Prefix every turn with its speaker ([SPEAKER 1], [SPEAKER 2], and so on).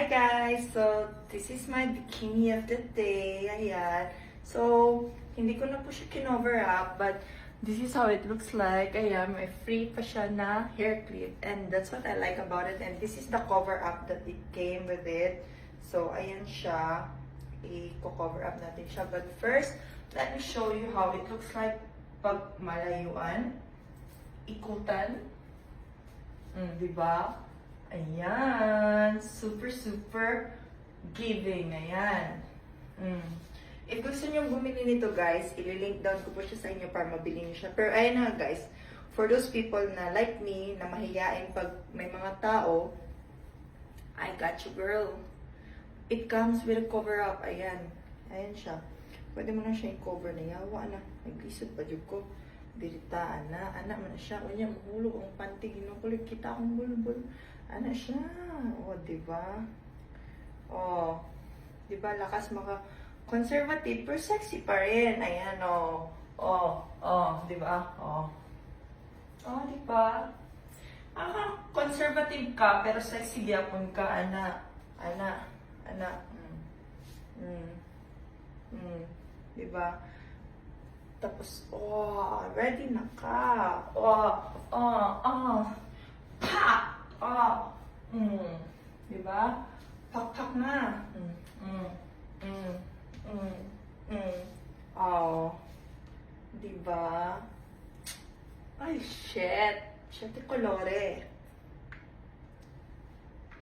[SPEAKER 1] Hi guys! So, this is my bikini of the day. Ayan. So, hindi ko na po siya kinover up, but this is how it looks like. Ayan, may free pa siya na hair clip. And that's what I like about it. And this is the cover up that it came with it. So, ayan siya. I-cover up natin siya. But first, let me show you how it looks like pag malayuan. Ikutan. Diba? Ayan. Super, super giving. Ayan. If gusto nyo bumili nito, guys, ililink down ko po siya sa inyo para mabili nyo siya. Pero ayan na, guys. For those people na like me, na mahihain pag may mga tao, I got you, girl. It comes with a cover-up. Ayan. Ayan siya. Pwede mo na siya yung cover na yawa na. Nag-isod pa dyan ko. Biritaan na. Anak mo na siya. Unya, mahulog ang panty. Ginukulit kita akong bulbul. Anak siya. O, diba? O, diba? Lakas maka conservative pero sexy pa rin. Ayan, o. O, diba? O. O, diba? Conservative ka pero sexy gyapon ka, anak. Anak. Diba? Tapos, ready na ka. Pa! Diba? Pak na. Diba? Ay, shit. Shit, kolore.